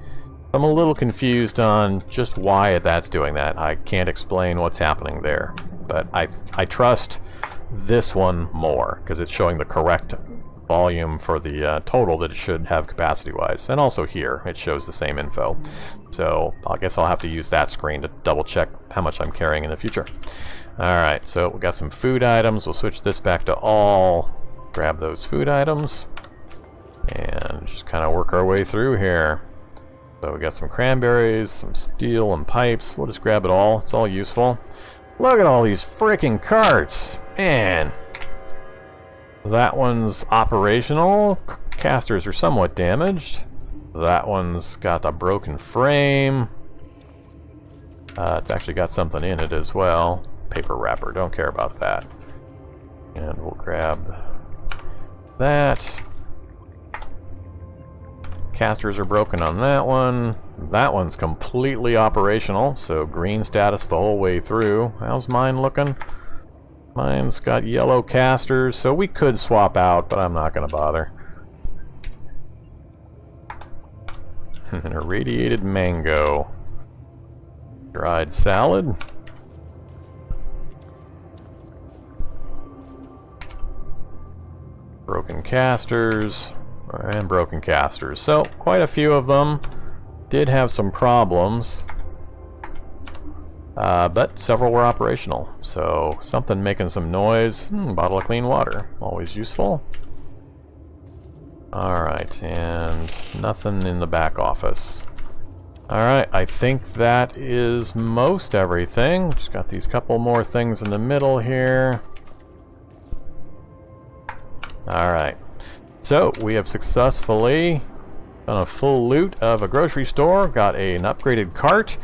[SPEAKER 1] I'm a little confused on just why that's doing that. I can't explain what's happening there, but I trust this one more because it's showing the correct volume for the total that it should have capacity-wise. And also here, it shows the same info. So I guess I'll have to use that screen to double-check how much I'm carrying in the future. Alright, so we got some food items. We'll switch this back to all. Grab those food items. And just kind of work our way through here. So we got some cranberries, some steel and pipes. We'll just grab it all. It's all useful. Look at all these freaking carts! Man! That one's operational. Casters are somewhat damaged. That one's got a broken frame. It's actually got something in it as well. Paper wrapper, don't care about that. And we'll grab that. Casters are broken on that one. That one's completely operational, so green status the whole way through. How's mine looking? Mine's got yellow casters, so we could swap out, but I'm not going to bother. An irradiated mango. Dried salad. Broken casters. And broken casters. So, quite a few of them did have some problems. But several were operational. So, something making some noise. Bottle of clean water. Always useful. Alright, and nothing in the back office. Alright, I think that is most everything. Just got these couple more things in the middle here. Alright. So, we have successfully Done a full loot of a grocery store. Got an upgraded cart.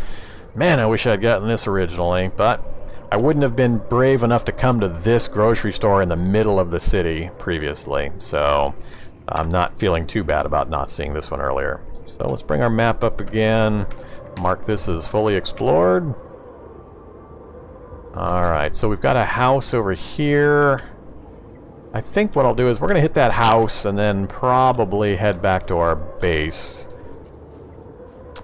[SPEAKER 1] Man, I wish I'd gotten this originally, but I wouldn't have been brave enough to come to this grocery store in the middle of the city previously, so I'm not feeling too bad about not seeing this one earlier. So let's bring our map up again. Mark this as fully explored. Alright, so we've got a house over here. I think what I'll do is we're going to hit that house and then probably head back to our base.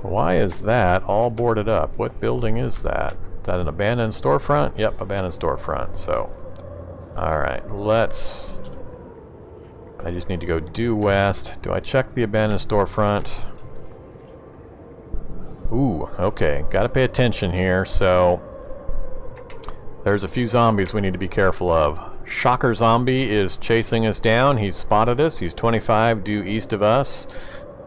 [SPEAKER 1] Why is that all boarded up? What building is that? Is that an abandoned storefront? Yep, abandoned storefront. So, alright, let's... I just need to go due west. Do I check the abandoned storefront? Ooh, okay. Gotta pay attention here, so... There's a few zombies we need to be careful of. Shocker Zombie is chasing us down. He's spotted us. He's 25 due east of us.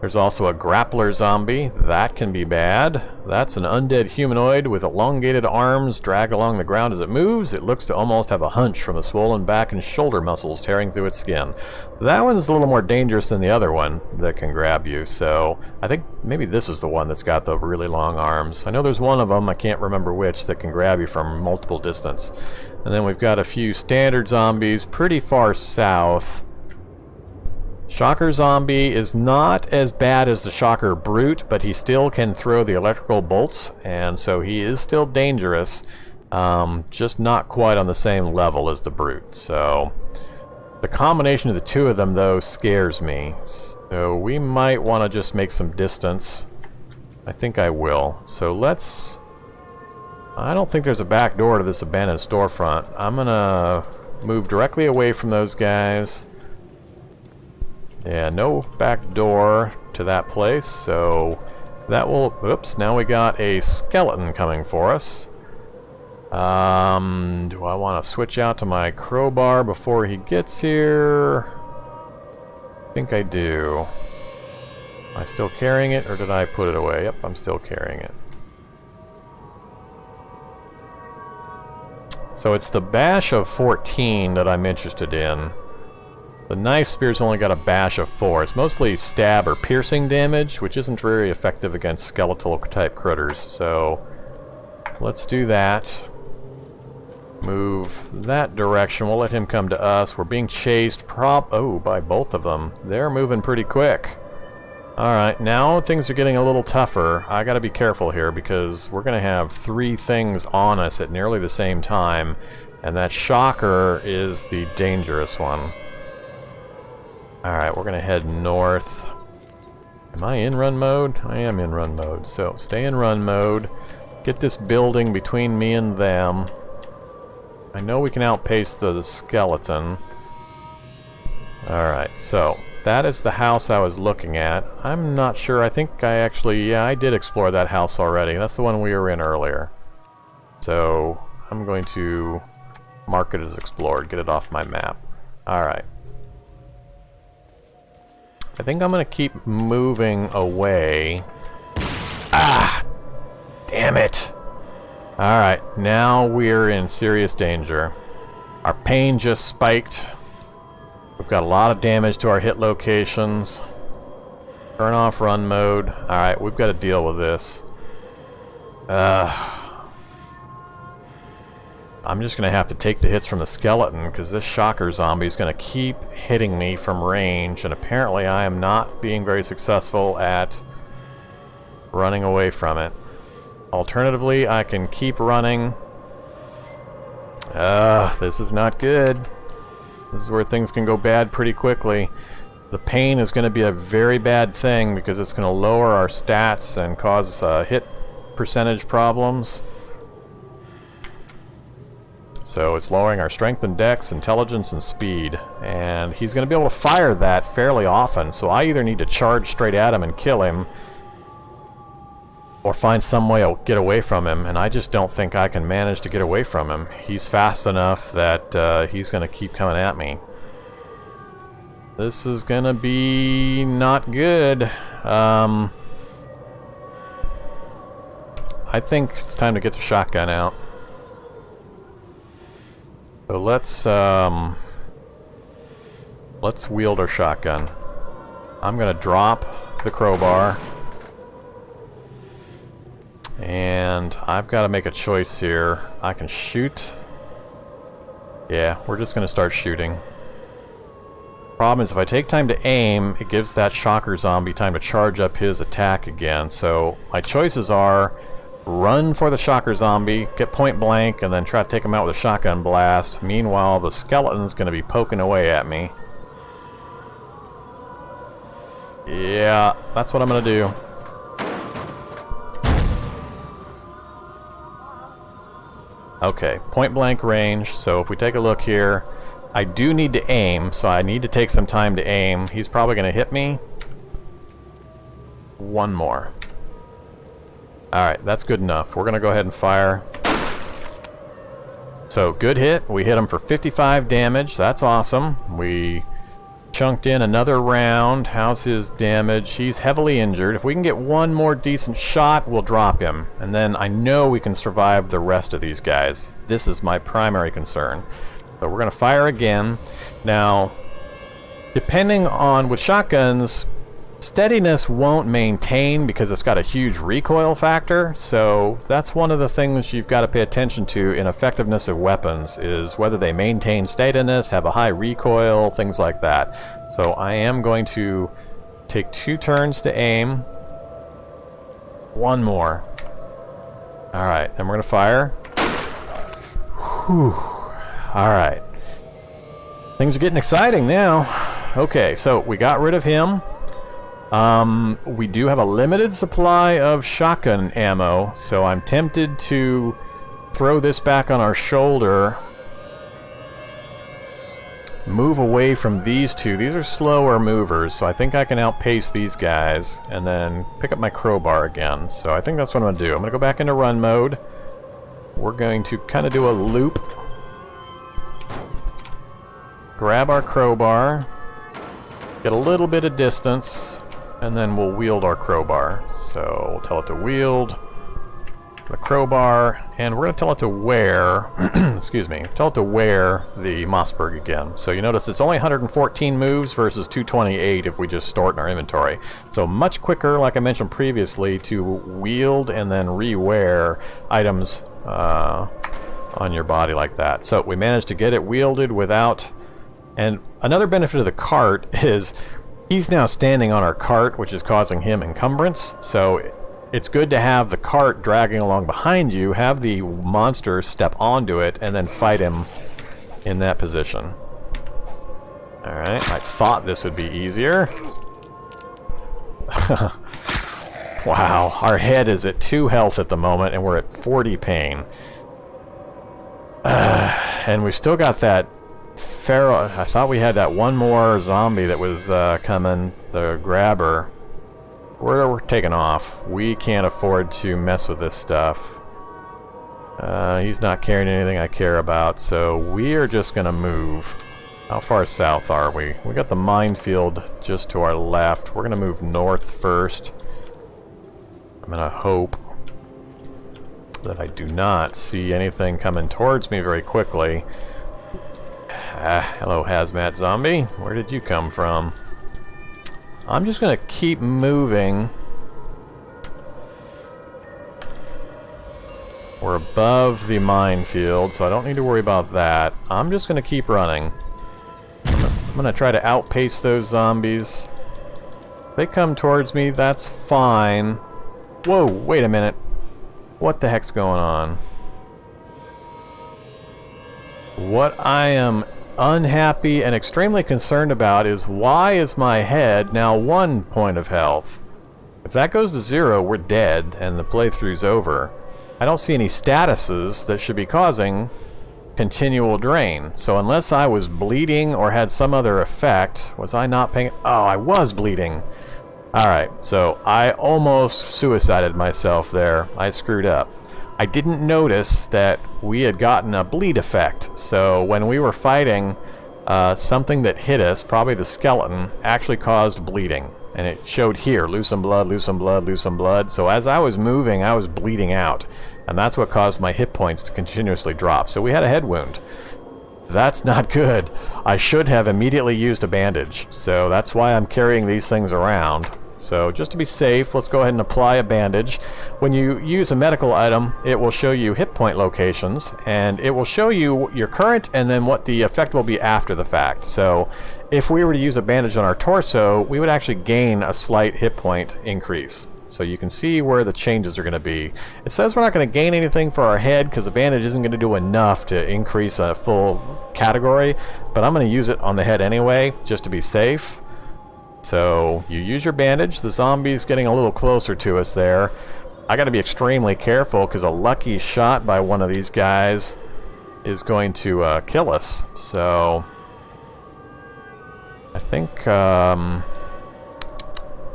[SPEAKER 1] There's also a Grappler Zombie. That can be bad. That's an undead humanoid with elongated arms dragged along the ground as it moves. It looks to almost have a hunch from the swollen back and shoulder muscles tearing through its skin. That one's a little more dangerous than the other one that can grab you, so I think maybe this is the one that's got the really long arms. I know there's one of them, I can't remember which, that can grab you from multiple distance. And then we've got a few standard zombies pretty far south. Shocker Zombie is not as bad as the Shocker Brute, but he still can throw the electrical bolts, and so he is still dangerous, just not quite on the same level as the Brute. So the combination of the two of them, though, scares me. So we might want to just make some distance. I think I will. So let's... I don't think there's a back door to this abandoned storefront. I'm gonna move directly away from those guys. Yeah, no back door to that place, so that will... Oops, now we got a skeleton coming for us. Do I want to switch out to my crowbar before he gets here? I think I do. Am I still carrying it, or did I put it away? Yep, I'm still carrying it. So it's the bash of 14 that I'm interested in. The knife spear's only got a bash of 4. It's mostly stab or piercing damage, which isn't very effective against skeletal type critters. So let's do that. Move that direction. We'll let him come to us. We're being chased by both of them. They're moving pretty quick. Alright, now things are getting a little tougher. I gotta be careful here because we're gonna have 3 things on us at nearly the same time, and that Shocker is the dangerous one. Alright, we're gonna head north. Am I in run mode? I am in run mode, so stay in run mode. Get this building between me and them. I know we can outpace the skeleton. Alright, so that is the house I was looking at. I'm not sure, I think I actually, yeah, I did explore that house already. That's the one we were in earlier. So I'm going to mark it as explored, get it off my map. Alright. I think I'm going to keep moving away. Ah! Damn it! Alright, now we're in serious danger. Our pain just spiked. We've got a lot of damage to our hit locations. Turn off run mode. Alright, we've got to deal with this. I'm just going to have to take the hits from the skeleton because this Shocker Zombie is going to keep hitting me from range, and apparently I am not being very successful at running away from it. Alternatively, I can keep running. This is not good. This is where things can go bad pretty quickly. The pain is going to be a very bad thing because it's going to lower our stats and cause hit percentage problems. So it's lowering our strength and dex, intelligence and speed. And he's going to be able to fire that fairly often, so I either need to charge straight at him and kill him, or find some way to get away from him, and I just don't think I can manage to get away from him. He's fast enough that he's going to keep coming at me. This is going to be not good. I think it's time to get the shotgun out. So let's wield our shotgun. I'm going to drop the crowbar. And I've got to make a choice here. I can shoot. Yeah, we're just going to start shooting. Problem is, if I take time to aim, it gives that shocker zombie time to charge up his attack again. So my choices are run for the shocker zombie, get point blank, and then try to take him out with a shotgun blast. Meanwhile, the skeleton's going to be poking away at me. Yeah, that's what I'm going to do. Okay, point blank range, so if we take a look here, I do need to aim, so I need to take some time to aim. He's probably going to hit me. One more. Alright, that's good enough. We're going to go ahead and fire. So, good hit. We hit him for 55 damage. That's awesome. We chunked in another round. How's his damage? He's heavily injured. If we can get one more decent shot, we'll drop him. And then I know we can survive the rest of these guys. This is my primary concern. So we're going to fire again. Now, depending on, with shotguns, steadiness won't maintain because it's got a huge recoil factor. So that's one of the things you've got to pay attention to in effectiveness of weapons, is whether they maintain steadiness, have a high recoil, things like that. So I am going to take 2 turns to aim. One more. Alright, then we're going to fire. Whew. Alright. Things are getting exciting now. Okay, so we got rid of him. We do have a limited supply of shotgun ammo, so I'm tempted to throw this back on our shoulder. Move away from these two. These are slower movers, so I think I can outpace these guys, and then pick up my crowbar again. So I think that's what I'm going to do. I'm going to go back into run mode. We're going to kind of do a loop. Grab our crowbar. Get a little bit of distance. And then we'll wield our crowbar. So we'll tell it to wield the crowbar, and we're going to tell it to wear, excuse me, tell it to wear the Mossberg again. So you notice it's only 114 moves versus 228 if we just store it in our inventory. So much quicker, like I mentioned previously, to wield and then re-wear items on your body like that. So we managed to get it wielded without... And another benefit of the cart is he's now standing on our cart, which is causing him encumbrance. So it's good to have the cart dragging along behind you, have the monster step onto it, and then fight him in that position. Alright, I thought this would be easier. Wow, our head is at 2 health at the moment, and we're at 40 pain. And we've still got that Pharaoh. I thought we had that one more zombie that was coming, the grabber. We're taking off. We can't afford to mess with this stuff. He's not carrying anything I care about, so we are just gonna move. How far south are we? We got the minefield just to our left. We're gonna move north first. I'm gonna hope that I do not see anything coming towards me very quickly. Hello, hazmat zombie. Where did you come from? I'm just gonna keep moving. We're above the minefield, so I don't need to worry about that. I'm just gonna keep running. I'm gonna try to outpace those zombies. If they come towards me, that's fine. Whoa, wait a minute. What the heck's going on? What I am unhappy and extremely concerned about is, why is my head now 1 point of health? If that goes to 0, we're dead and the playthrough's over. I don't see any statuses that should be causing continual drain. So unless I was bleeding or had some other effect, was I not paying... Oh, I was bleeding. Alright, so I almost suicided myself there. I screwed up. I didn't notice that we had gotten a bleed effect, so when we were fighting, something that hit us, probably the skeleton, actually caused bleeding. And it showed here, lose some blood, lose some blood, lose some blood. So as I was moving, I was bleeding out. And that's what caused my hit points to continuously drop. So we had a head wound. That's not good. I should have immediately used a bandage. So that's why I'm carrying these things around. So just to be safe, let's go ahead and apply a bandage. When you use a medical item, it will show you hit point locations, and it will show you your current and then what the effect will be after the fact. So if we were to use a bandage on our torso, we would actually gain a slight hit point increase. So you can see where the changes are going to be. It says we're not going to gain anything for our head because the bandage isn't going to do enough to increase a full category, but I'm going to use it on the head anyway, just to be safe. So you use your bandage. The zombie's getting a little closer to us there. I got to be extremely careful because a lucky shot by one of these guys is going to kill us. So I think,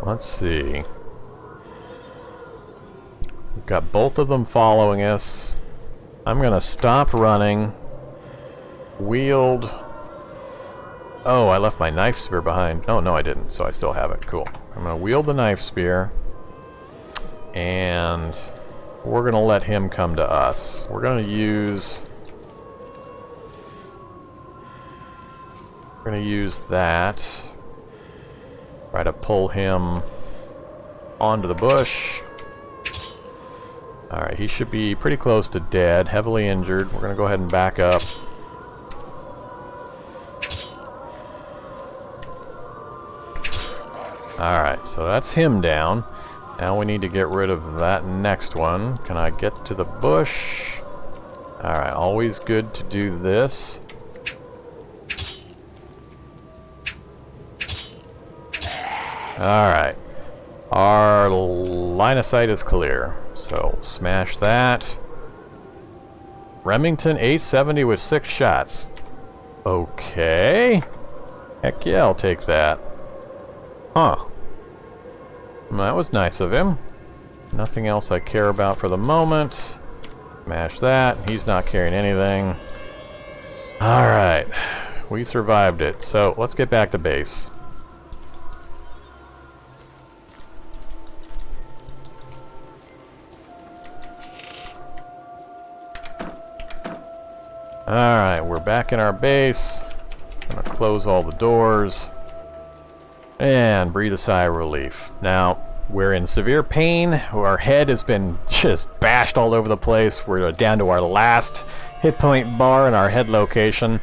[SPEAKER 1] let's see. We've got both of them following us. I'm going to stop running. Wield. Oh, I left my knife spear behind. Oh, no, I didn't, so I still have it. Cool. I'm going to wield the knife spear. And we're going to let him come to us. We're going to use... We're going to use that. Try to pull him onto the bush. Alright, he should be pretty close to dead, heavily injured. We're going to go ahead and back up. Alright, so that's him down. Now we need to get rid of that next one. Can I get to the bush? Alright, always good to do this. Alright. Our line of sight is clear. So, smash that. Remington 870 with 6 shots. Okay. Heck yeah, I'll take that. Huh. That was nice of him. Nothing else I care about for the moment. Smash that. He's not carrying anything. Alright. We survived it. So, let's get back to base. Alright, we're back in our base. I'm gonna close all the doors. And breathe a sigh of relief. Now, we're in severe pain. Our head has been just bashed all over the place. We're down to our last hit point bar in our head location.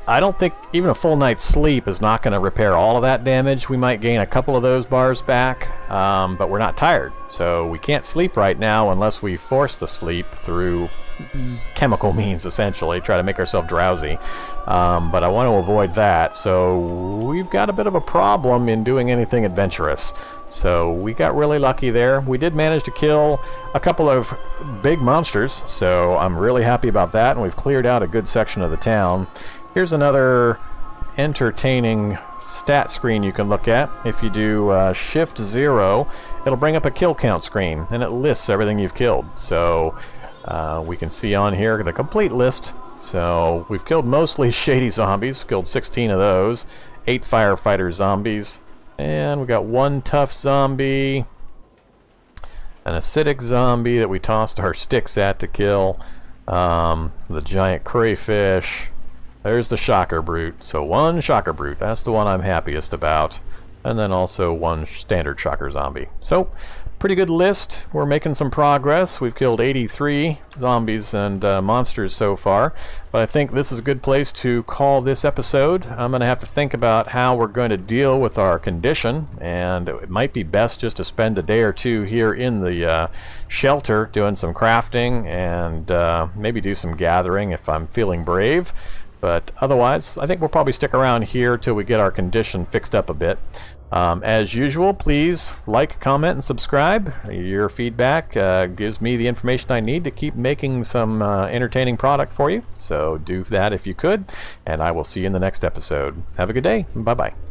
[SPEAKER 1] I don't think even a full night's sleep is not going to repair all of that damage. We might gain a couple of those bars back, but we're not tired. So we can't sleep right now unless we force the sleep through chemical means, essentially, try to make ourselves drowsy. But I want to avoid that, so we've got a bit of a problem in doing anything adventurous. So we got really lucky there. We did manage to kill a couple of big monsters, so I'm really happy about that, and we've cleared out a good section of the town. Here's another entertaining stat screen you can look at. If you do Shift 0, it'll bring up a kill count screen, and it lists everything you've killed. So we can see on here the complete list. So we've killed mostly shady zombies, killed 16 of those, 8 firefighter zombies, and we got 1 tough zombie, an acidic zombie that we tossed our sticks at to kill, the giant crayfish. There's the shocker brute. So 1 shocker brute, that's the one I'm happiest about, and then also 1 standard shocker zombie. So pretty good list. We're making some progress. We've killed 83 zombies and monsters so far, but I think this is a good place to call this episode. I'm going to have to think about how we're going to deal with our condition, and it might be best just to spend a day or two here in the shelter doing some crafting and maybe do some gathering if I'm feeling brave. But otherwise, I think we'll probably stick around here till we get our condition fixed up a bit. As usual, please like, comment, and subscribe. Your feedback gives me the information I need to keep making some entertaining product for you. So do that if you could, and I will see you in the next episode. Have a good day. Bye-bye.